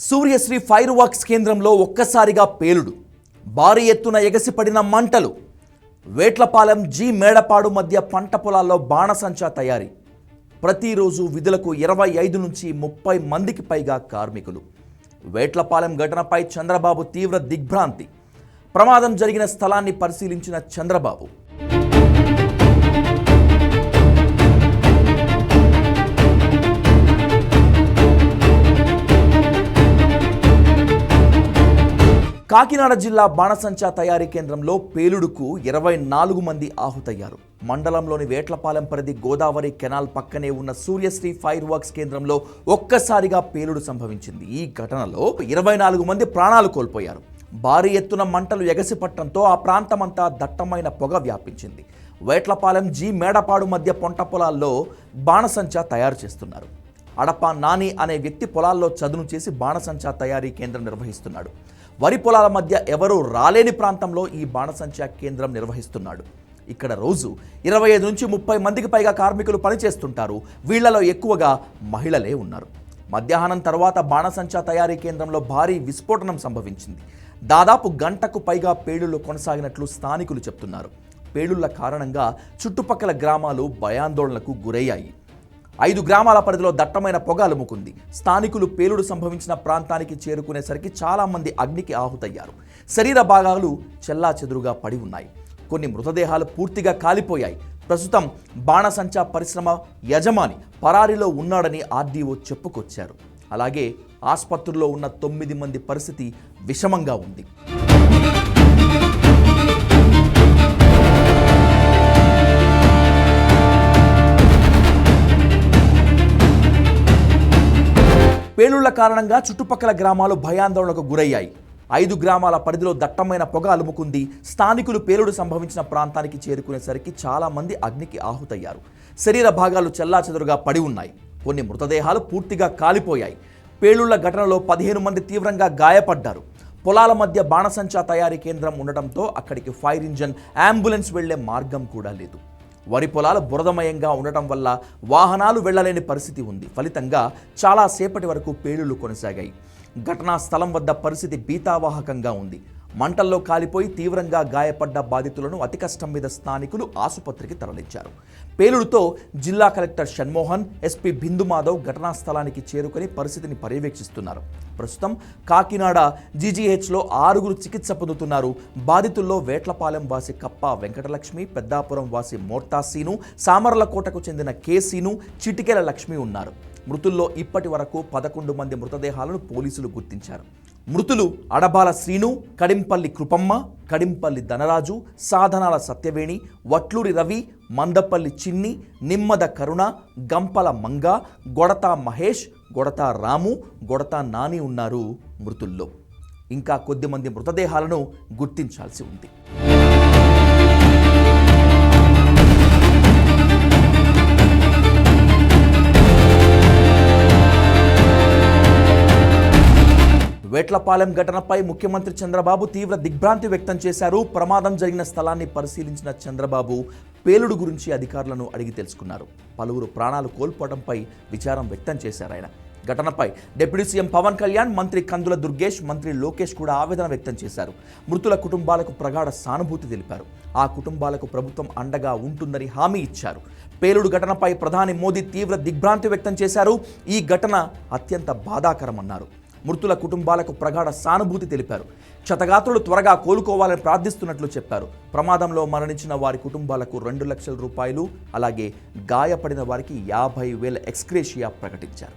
Suryasri fire works కేంద్రంలో ఒక్కసారిగా పేలుడు, భారీ ఎత్తున ఎగసిపడిన మంటలు. వేట్లపాలెం జి మేడపాడు మధ్య పంట పొలాల్లో బాణసంచా తయారీ. ప్రతిరోజు విధులకు 25 నుంచి 30 మందికి పైగా కార్మికులు. వేట్లపాలెం ఘటనపై చంద్రబాబు తీవ్ర దిగ్భ్రాంతి. ప్రమాదం జరిగిన స్థలాన్ని పరిశీలించిన చంద్రబాబు కాకినాడ జిల్లా బాణసంచా తయారీ కేంద్రంలో పేలుడుకు 24 మంది ఆహుతయ్యారు. మండలంలోని వేట్లపాలెం పరిధి గోదావరి కెనాల్ పక్కనే ఉన్న సూర్యశ్రీ ఫైర్ వర్క్స్ కేంద్రంలో ఒక్కసారిగా పేలుడు సంభవించింది. ఈ ఘటనలో 24 మంది ప్రాణాలు కోల్పోయారు. భారీ ఎత్తున మంటలు ఎగసిపట్టడంతో ఆ ప్రాంతమంతా దట్టమైన పొగ వ్యాపించింది. వేట్లపాలెం జి మేడపాడు మధ్య పంట పొలాల్లో బాణసంచా తయారు చేస్తున్నారు. అడప నాని అనే వ్యక్తి పొలాల్లో చదును చేసి బాణసంచా తయారీ కేంద్రం నిర్వహిస్తున్నాడు. వరి పొలాల మధ్య ఎవరూ రాలేని ప్రాంతంలో ఈ బాణసంచా కేంద్రం నిర్వహిస్తున్నాడు. ఇక్కడ రోజు 25 నుంచి 30 మందికి పైగా కార్మికులు పనిచేస్తుంటారు. వీళ్లలో ఎక్కువగా మహిళలే ఉన్నారు. మధ్యాహ్నం తర్వాత బాణసంచా తయారీ కేంద్రంలో భారీ విస్ఫోటనం సంభవించింది. దాదాపు గంటకు పైగా పేలుళ్లు కొనసాగినట్లు స్థానికులు చెప్తున్నారు. పేలుళ్ల కారణంగా చుట్టుపక్కల గ్రామాలు భయాందోళనకు గురయ్యాయి. 5 గ్రామాల పరిధిలో దట్టమైన పొగ అలుముకుంది. స్థానికులు పేలుడు సంభవించిన ప్రాంతానికి చేరుకునేసరికి చాలా మంది అగ్నికి ఆహుతయ్యారు. శరీర భాగాలు చెల్లాచెదురుగా పడి ఉన్నాయి. కొన్ని మృతదేహాలు పూర్తిగా కాలిపోయాయి. ప్రస్తుతం బాణసంచా పరిశ్రమ యజమాని పరారీలో ఉన్నాడని ఆర్డీఓ చెప్పుకొచ్చారు. అలాగే ఆసుపత్రుల్లో ఉన్న 9 మంది పరిస్థితి విషమంగా ఉంది. పేలుళ్ల కారణంగా చుట్టుపక్కల గ్రామాలు భయాందోళనకు గురయ్యాయి. 5 గ్రామాల పరిధిలో దట్టమైన పొగ అలుముకుంది. స్థానికులు పేలుడు సంభవించిన ప్రాంతానికి చేరుకునేసరికి చాలా మంది అగ్నికి ఆహుతయ్యారు. శరీర భాగాలు చెల్లాచెదురుగా పడి ఉన్నాయి. కొన్ని మృతదేహాలు పూర్తిగా కాలిపోయాయి. పేలుళ్ల ఘటనలో 15 మంది తీవ్రంగా గాయపడ్డారు. పొలాల మధ్య బాణసంచా తయారీ కేంద్రం ఉండటంతో అక్కడికి ఫైర్ ఇంజన్, అంబులెన్స్ వెళ్లే మార్గం కూడా లేదు. వరి పొలాలు బురదమయంగా ఉండటం వల్ల వాహనాలు వెళ్లలేని పరిస్థితి ఉంది. ఫలితంగా చాలా సేపటి వరకు పేలుళ్లు కొనసాగాయి. ఘటనా స్థలం వద్ద పరిస్థితి భీతావాహకంగా ఉంది. మంటల్లో కాలిపోయి తీవ్రంగా గాయపడ్డ బాధితులను అతి కష్టం మీద స్థానికులు ఆసుపత్రికి తరలించారు. పేలుడుతో జిల్లా కలెక్టర్ షణ్మోహన్, ఎస్పీ బిందు మాధవ్ ఘటనా స్థలానికి చేరుకొని పరిస్థితిని పర్యవేక్షిస్తున్నారు. ప్రస్తుతం కాకినాడ జీజీహెచ్లో 6 చికిత్స పొందుతున్నారు. బాధితుల్లో వేట్లపాలెం వాసి కప్ప వెంకటలక్ష్మి, పెద్దాపురం వాసి మోర్తాసీను, సామర్లకోటకు చెందిన కేసీను, చిటికెల లక్ష్మి ఉన్నారు. మృతుల్లో ఇప్పటి వరకు 11 మంది మృతదేహాలను పోలీసులు గుర్తించారు. మృతులు అడబాల శ్రీను, కడింపల్లి కృపమ్మ, కడింపల్లి ధనరాజు, సాధనాల సత్యవేణి, వట్లూరి రవి, మందపల్లి చిన్ని, నిమ్మద కరుణ, గంపల మంగ, గొడతా మహేష్, గొడతా రాము, గొడతా నాని ఉన్నారు మృతుల్లో. ఇంకా కొద్దిమంది మృతదేహాలను గుర్తించాల్సి ఉంది. వేట్లపాలెం ఘటనపై ముఖ్యమంత్రి చంద్రబాబు తీవ్ర దిగ్భ్రాంతి వ్యక్తం చేశారు. ప్రమాదం జరిగిన స్థలాన్ని పరిశీలించిన చంద్రబాబు పేలుడు గురించి అధికారులను అడిగి తెలుసుకున్నారు. పలువురు ప్రాణాలు కోల్పోవడంపై విచారం వ్యక్తం చేశారు ఆయన. ఘటనపై డిప్యూటీ సీఎం పవన్ కళ్యాణ్, మంత్రి కందుల దుర్గేష్, మంత్రి లోకేష్ కూడా ఆవేదన వ్యక్తం చేశారు. మృతుల కుటుంబాలకు ప్రగాఢ సానుభూతి తెలిపారు. ఆ కుటుంబాలకు ప్రభుత్వం అండగా ఉంటుందని హామీ ఇచ్చారు. పేలుడు ఘటనపై ప్రధాని మోదీ తీవ్ర దిగ్భ్రాంతి వ్యక్తం చేశారు. ఈ ఘటన అత్యంత బాధాకరమన్నారు. మృతుల కుటుంబాలకు ప్రగాఢ సానుభూతి తెలిపారు. క్షతగాత్రులు త్వరగా కోలుకోవాలని ప్రార్థిస్తున్నట్లు చెప్పారు. ప్రమాదంలో మరణించిన వారి కుటుంబాలకు 2 లక్షల రూపాయలు, అలాగే గాయపడిన వారికి 50,000 ఎక్స్గ్రేషియా ప్రకటించారు.